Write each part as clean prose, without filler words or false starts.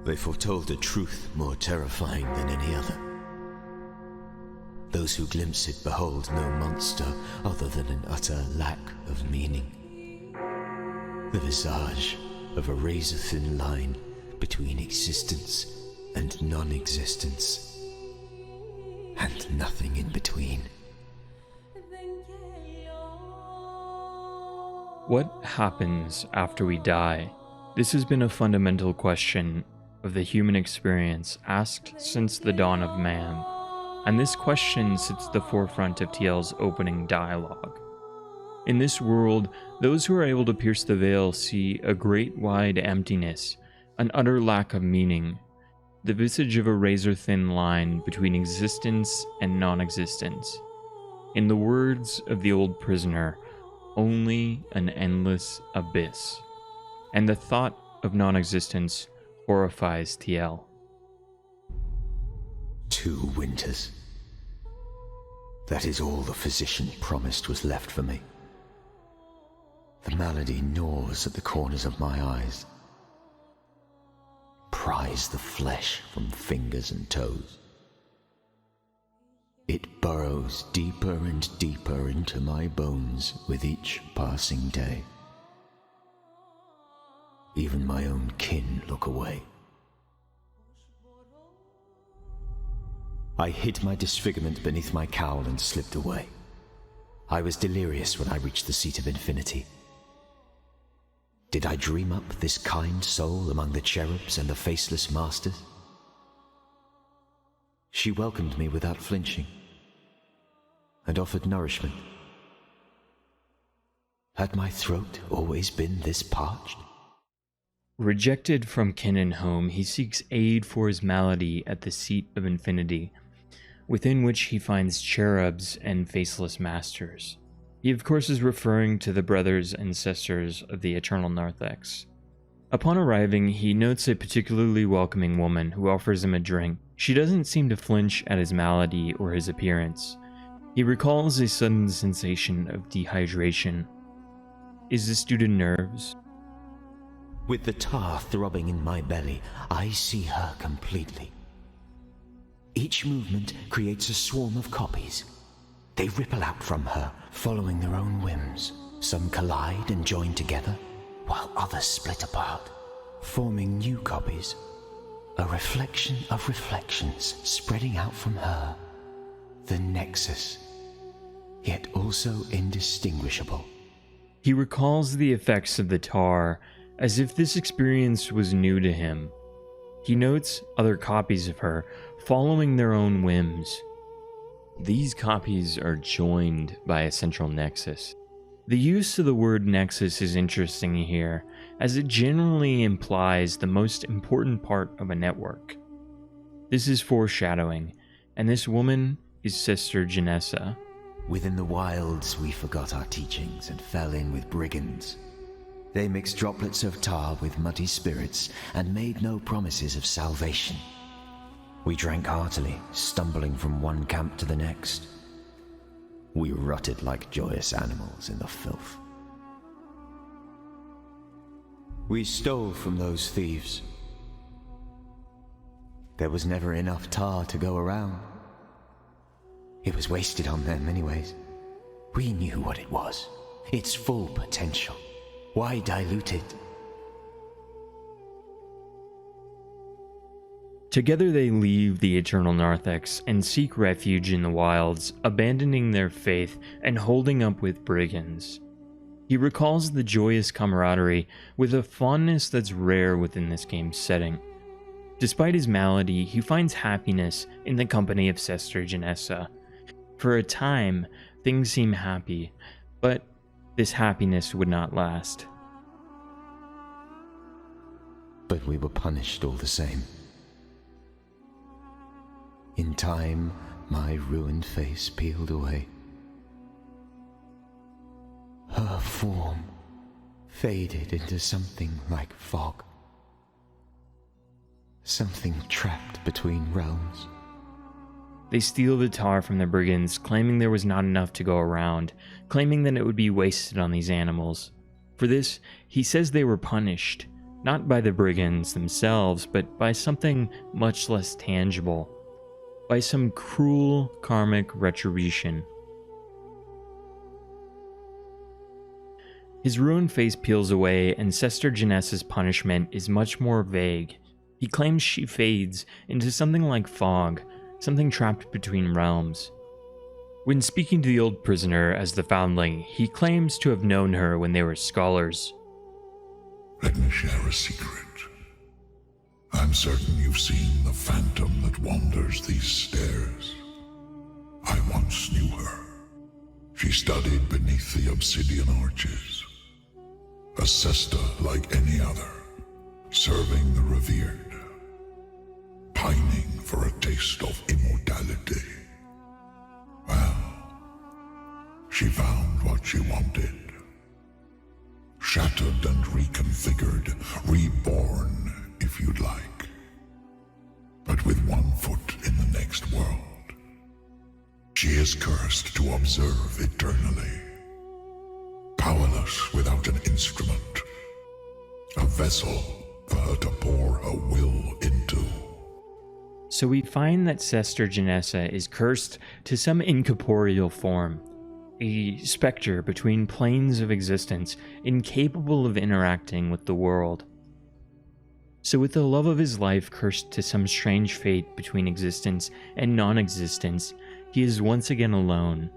They foretold a truth more terrifying than any other. Those who glimpse it behold no monster other than an utter lack of meaning. The visage of a razor-thin line between existence and non-existence, and nothing in between. What happens after we die? This has been a fundamental question of the human experience asked since the dawn of man, and this question sits at the forefront of Tiel's opening dialogue. In this world, those who are able to pierce the veil see a great wide emptiness, an utter lack of meaning, the visage of a razor-thin line between existence and non-existence. In the words of the old prisoner, only an endless abyss. And the thought of non-existence horrifies Tiel. 2 winters. That is all the physician promised was left for me. The malady gnaws at the corners of my eyes, pries the flesh from fingers and toes. It burrows deeper and deeper into my bones with each passing day. Even my own kin look away. I hid my disfigurement beneath my cowl and slipped away. I was delirious when I reached the seat of infinity. Did I dream up this kind soul among the cherubs and the faceless masters? She welcomed me without flinching, and offered nourishment. Had my throat always been this parched? Rejected from kin and home, he seeks aid for his malady at the seat of infinity, within which he finds cherubs and faceless masters. He of course is referring to the brothers and sisters of the Eternal Narthex. Upon arriving, he notes a particularly welcoming woman who offers him a drink. She doesn't seem to flinch at his malady or his appearance. He recalls a sudden sensation of dehydration. Is this due to nerves? With the tar throbbing in my belly, I see her completely. Each movement creates a swarm of copies. They ripple out from her, following their own whims. Some collide and join together, while others split apart, forming new copies. A reflection of reflections spreading out from her. The nexus, yet also indistinguishable. He recalls the effects of the tar as if this experience was new to him. He notes other copies of her following their own whims. These copies are joined by a central nexus. The use of the word nexus is interesting here, as it generally implies the most important part of a network. This is foreshadowing, and this woman is Sister Janessa. Within the wilds we forgot our teachings and fell in with brigands. They mixed droplets of tar with muddy spirits and made no promises of salvation. We drank heartily, stumbling from one camp to the next. We rotted like joyous animals in the filth. We stole from those thieves. There was never enough tar to go around. It was wasted on them anyways. We knew what it was, its full potential. Why dilute it? Together they leave the Eternal Narthex and seek refuge in the wilds, abandoning their faith and holding up with brigands. He recalls the joyous camaraderie with a fondness that's rare within this game's setting. Despite his malady, he finds happiness in the company of Sister Janessa. For a time, things seem happy, but this happiness would not last. But we were punished all the same. In time, my ruined face peeled away. Her form faded into something like fog. Something trapped between realms. They steal the tar from the brigands, claiming there was not enough to go around, claiming that it would be wasted on these animals. For this, he says they were punished, not by the brigands themselves, but by something much less tangible, by some cruel karmic retribution. His ruined face peels away, and Sester Janessa's punishment is much more vague. He claims she fades into something like fog, something trapped between realms. When speaking to the old prisoner as the foundling, he claims to have known her when they were scholars. Let me share a secret. I'm certain you've seen the phantom that wanders these stairs. I once knew her. She studied beneath the obsidian arches. A Sesta like any other, serving the revered, pining for a taste of immortality. Well, she found what she wanted. Shattered and reconfigured, reborn, if you'd like. But with one foot in the next world. She is cursed to observe eternally. Powerless without an instrument. A vessel for her to pour her will into. So we find that Sester Janessa is cursed to some incorporeal form, a specter between planes of existence, incapable of interacting with the world. So with the love of his life cursed to some strange fate between existence and non-existence, he is once again alone.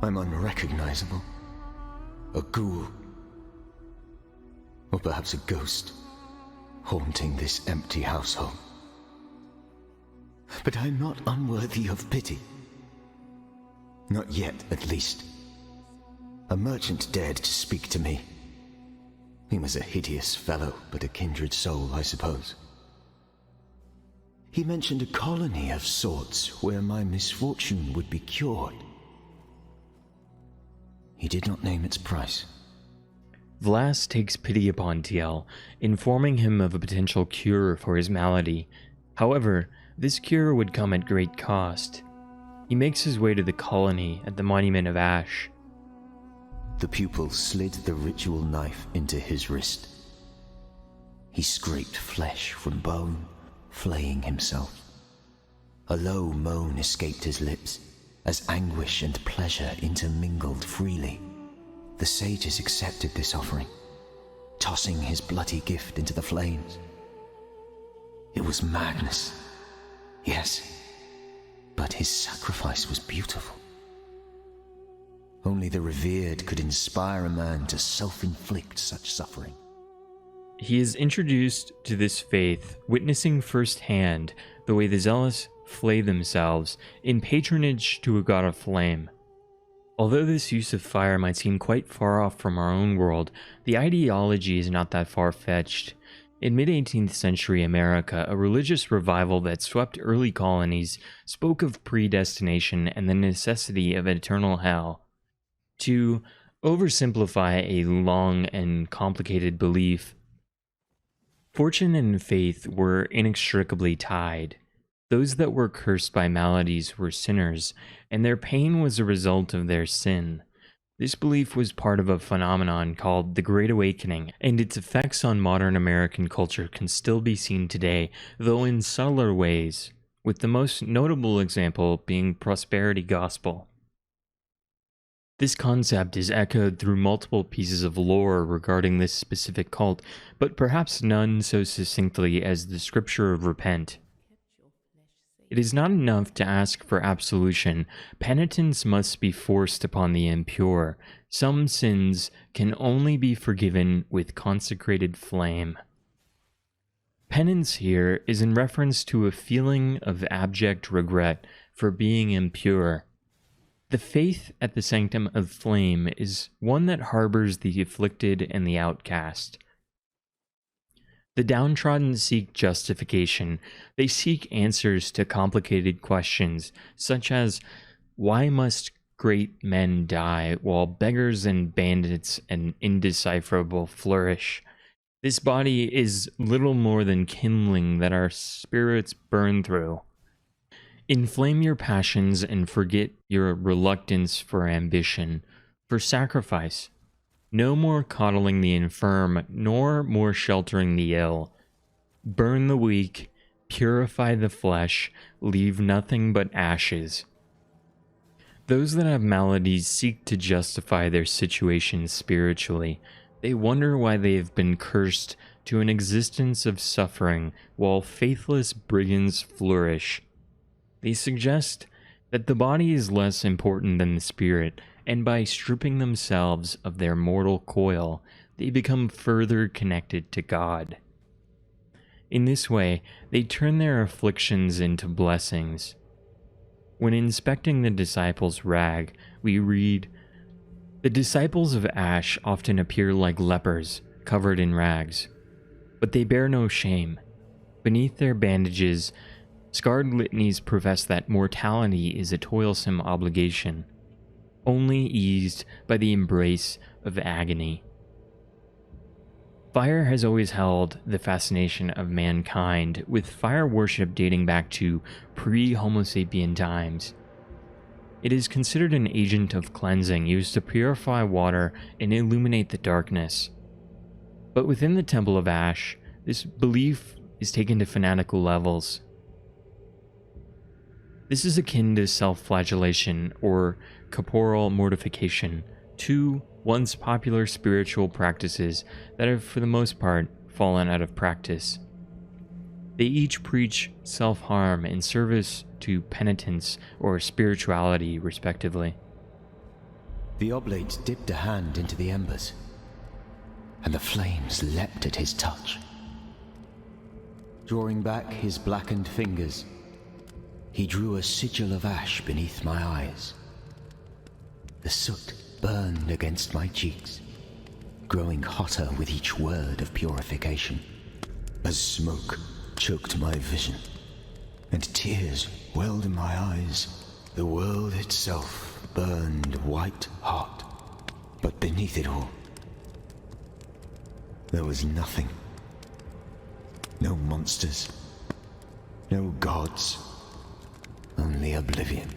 I'm unrecognizable. A ghoul. Or perhaps a ghost, haunting this empty household. But I'm not unworthy of pity. Not yet, at least. A merchant dared to speak to me. He was a hideous fellow, but a kindred soul, I suppose. He mentioned a colony of sorts where my misfortune would be cured. He did not name its price. Vlas takes pity upon Tiel, informing him of a potential cure for his malady. However, this cure would come at great cost. He makes his way to the colony at the Monument of Ash. The pupil slid the ritual knife into his wrist. He scraped flesh from bone, flaying himself. A low moan escaped his lips, as anguish and pleasure intermingled freely. The sages accepted this offering, tossing his bloody gift into the flames. It was madness, yes, but his sacrifice was beautiful. Only the revered could inspire a man to self-inflict such suffering. He is introduced to this faith, witnessing firsthand the way the zealous flay themselves in patronage to a god of flame. Although this use of fire might seem quite far off from our own world, the ideology is not that far-fetched. In mid-18th century America, a religious revival that swept early colonies spoke of predestination and the necessity of an eternal hell. To oversimplify a long and complicated belief, fortune and faith were inextricably tied. Those that were cursed by maladies were sinners, and their pain was a result of their sin. This belief was part of a phenomenon called the Great Awakening, and its effects on modern American culture can still be seen today, though in subtler ways, with the most notable example being prosperity gospel. This concept is echoed through multiple pieces of lore regarding this specific cult, but perhaps none so succinctly as the scripture of repent. It is not enough to ask for absolution. Penitence must be forced upon the impure. Some sins can only be forgiven with consecrated flame. Penance here is in reference to a feeling of abject regret for being impure. The faith at the sanctum of flame is one that harbors the afflicted and the outcast. The downtrodden seek justification. They seek answers to complicated questions, such as, why must great men die while beggars and bandits and indecipherable flourish? This body is little more than kindling that our spirits burn through. Inflame your passions and forget your reluctance for ambition, for sacrifice. No more coddling the infirm, nor more sheltering the ill. Burn the weak, purify the flesh, leave nothing but ashes. Those that have maladies seek to justify their situation spiritually. They wonder why they have been cursed to an existence of suffering, while faithless brigands flourish. They suggest that the body is less important than the spirit, and by stripping themselves of their mortal coil, they become further connected to God. In this way, they turn their afflictions into blessings. When inspecting the disciples' rag, we read, "The disciples of Ash often appear like lepers, covered in rags. But they bear no shame. Beneath their bandages, scarred litanies profess that mortality is a toilsome obligation, only eased by the embrace of agony." Fire has always held the fascination of mankind, with fire worship dating back to pre-Homo sapien times. It is considered an agent of cleansing used to purify water and illuminate the darkness. But within the Temple of Ash, this belief is taken to fanatical levels. This is akin to self-flagellation or corporal mortification, two once popular spiritual practices that have for the most part fallen out of practice. They each preach self-harm in service to penitence or spirituality, respectively. The oblate dipped a hand into the embers, and the flames leapt at his touch. Drawing back his blackened fingers, he drew a sigil of ash beneath my eyes. The soot burned against my cheeks, growing hotter with each word of purification, as smoke choked my vision, and tears welled in my eyes. The world itself burned white hot, but beneath it all, there was nothing. No monsters, no gods, only oblivion.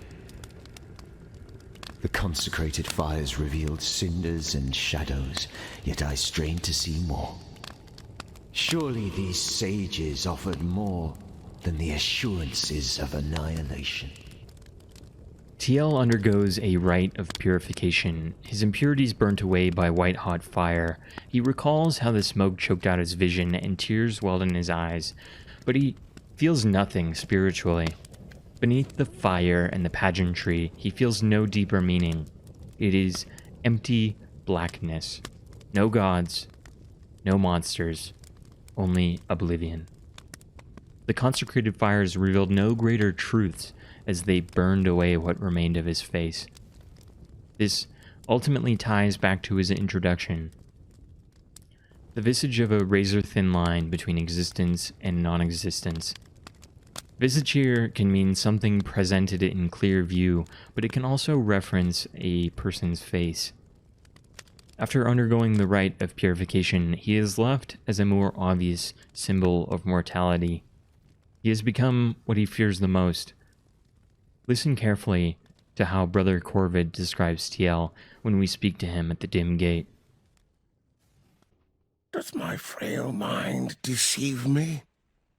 The consecrated fires revealed cinders and shadows, yet I strained to see more. Surely these sages offered more than the assurances of annihilation. Tiel undergoes a rite of purification, his impurities burnt away by white-hot fire. He recalls how the smoke choked out his vision and tears welled in his eyes, but he feels nothing spiritually. Beneath the fire and the pageantry, he feels no deeper meaning. It is empty blackness. No gods, no monsters, only oblivion. The consecrated fires revealed no greater truths as they burned away what remained of his face. This ultimately ties back to his introduction. The visage of a razor-thin line between existence and non-existence. Visage here can mean something presented in clear view, but it can also reference a person's face. After undergoing the rite of purification, he is left as a more obvious symbol of mortality. He has become what he fears the most. Listen carefully to how Brother Corvid describes Tiel when we speak to him at the dim gate. Does my frail mind deceive me?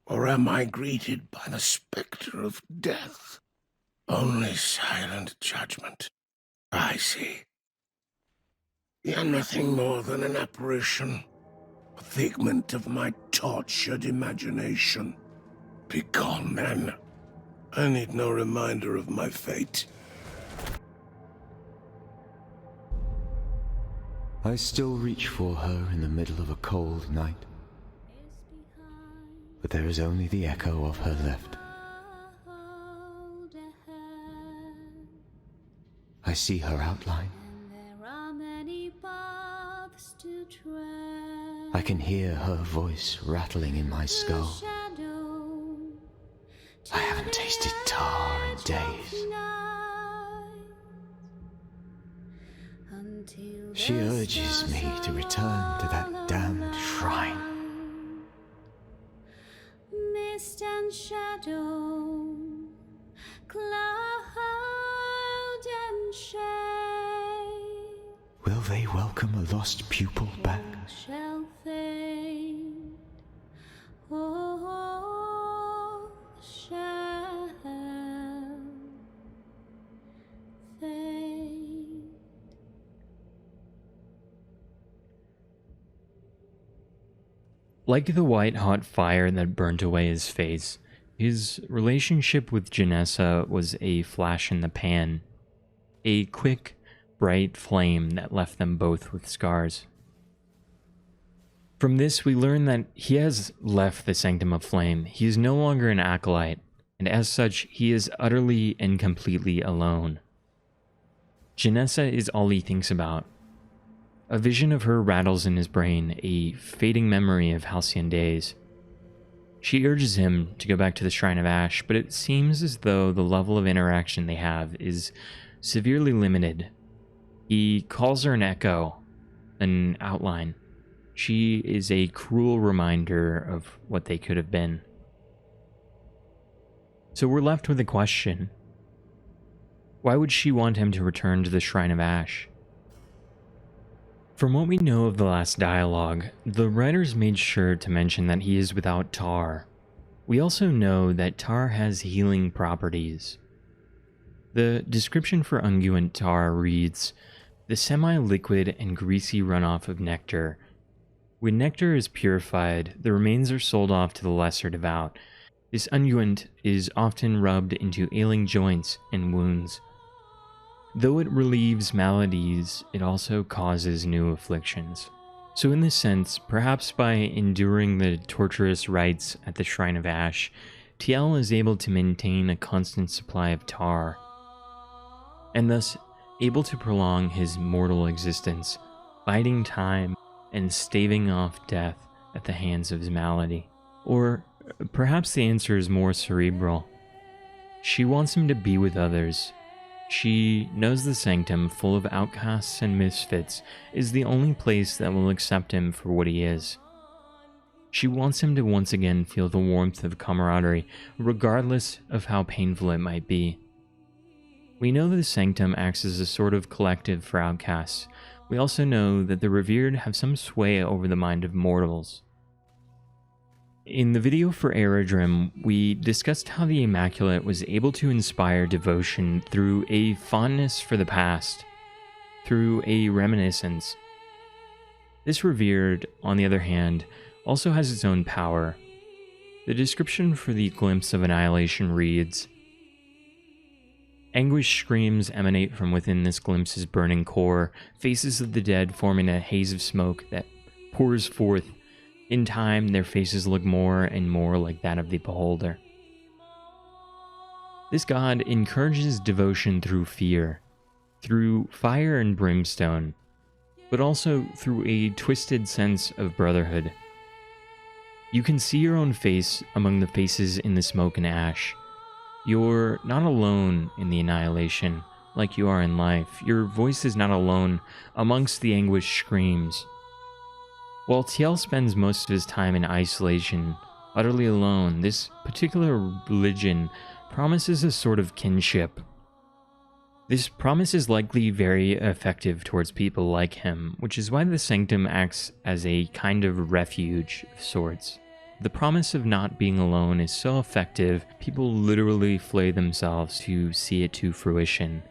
Or am I greeted by the spectre of death? Only silent judgment. I see. You're nothing more than an apparition, a figment of my tortured imagination. Begone, then. I need no reminder of my fate. I still reach for her in the middle of a cold night, but there is only the echo of her left. I see her outline. I can hear her voice rattling in my skull. I haven't tasted tar in days. She urges me to return to that damned shrine. Mist and shadow, cloud and shade. Will they welcome a lost pupil back? Shall fade. Oh, shall fade. Like the white-hot fire that burnt away his face, his relationship with Janessa was a flash in the pan, a quick, bright flame that left them both with scars. From this, we learn that he has left the Sanctum of Flame. He is no longer an acolyte, and as such, he is utterly and completely alone. Janessa is all he thinks about. A vision of her rattles in his brain, a fading memory of halcyon days. She urges him to go back to the Shrine of Ash, but it seems as though the level of interaction they have is severely limited. He calls her an echo, an outline. She is a cruel reminder of what they could have been. So we're left with a question. Why would she want him to return to the Shrine of Ash? From what we know of the last dialogue, the writers made sure to mention that he is without tar. We also know that tar has healing properties. The description for unguent tar reads, "The semi-liquid and greasy runoff of nectar. When nectar is purified, the remains are sold off to the lesser devout. This unguent is often rubbed into ailing joints and wounds. Though it relieves maladies, it also causes new afflictions." So in this sense, perhaps by enduring the torturous rites at the Shrine of Ash, Tiel is able to maintain a constant supply of tar, and thus able to prolong his mortal existence, biding time and staving off death at the hands of his malady. Or perhaps the answer is more cerebral. She wants him to be with others. She knows the sanctum, full of outcasts and misfits, is the only place that will accept him for what he is. She wants him to once again feel the warmth of camaraderie, regardless of how painful it might be. We know that the sanctum acts as a sort of collective for outcasts. We also know that the revered have some sway over the mind of mortals. In the video for Aerodrim, we discussed how the Immaculate was able to inspire devotion through a fondness for the past, through a reminiscence. This revered, on the other hand, also has its own power. The description for the glimpse of annihilation reads, "Anguish screams emanate from within this glimpse's burning core, faces of the dead forming a haze of smoke that pours forth. In time, their faces look more and more like that of the beholder." This god encourages devotion through fear, through fire and brimstone, but also through a twisted sense of brotherhood. You can see your own face among the faces in the smoke and ash. You're not alone in the annihilation, like you are in life. Your voice is not alone amongst the anguished screams. While Tiel spends most of his time in isolation, utterly alone, this particular religion promises a sort of kinship. This promise is likely very effective towards people like him, which is why the sanctum acts as a kind of refuge of sorts. The promise of not being alone is so effective, people literally flay themselves to see it to fruition.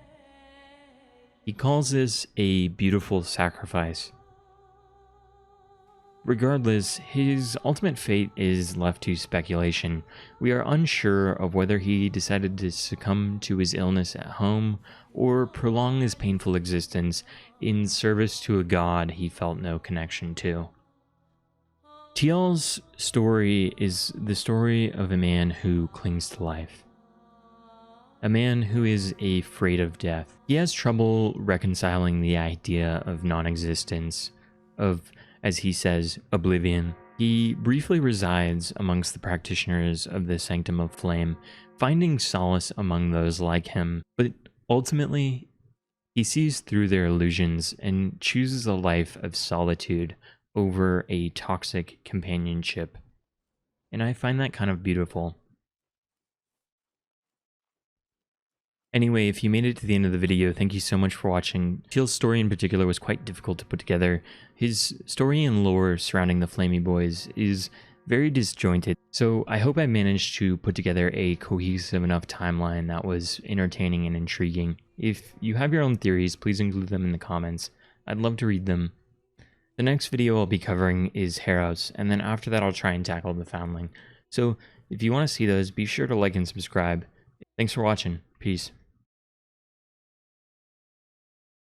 He calls this a beautiful sacrifice. Regardless, his ultimate fate is left to speculation. We are unsure of whether he decided to succumb to his illness at home or prolong his painful existence in service to a god he felt no connection to. Tiel's story is the story of a man who clings to life. A man who is afraid of death. He has trouble reconciling the idea of non-existence, of, as he says, oblivion. He briefly resides amongst the practitioners of the Sanctum of Flame, finding solace among those like him, but ultimately, he sees through their illusions and chooses a life of solitude over a toxic companionship. And I find that kind of beautiful. Anyway, if you made it to the end of the video, thank you so much for watching. Tiel's story in particular was quite difficult to put together. His story and lore surrounding the Flamey Boys is very disjointed, so I hope I managed to put together a cohesive enough timeline that was entertaining and intriguing. If you have your own theories, please include them in the comments. I'd love to read them. The next video I'll be covering is Heros, and then after that I'll try and tackle the Foundling. So if you want to see those, be sure to like and subscribe. Thanks for watching. Peace.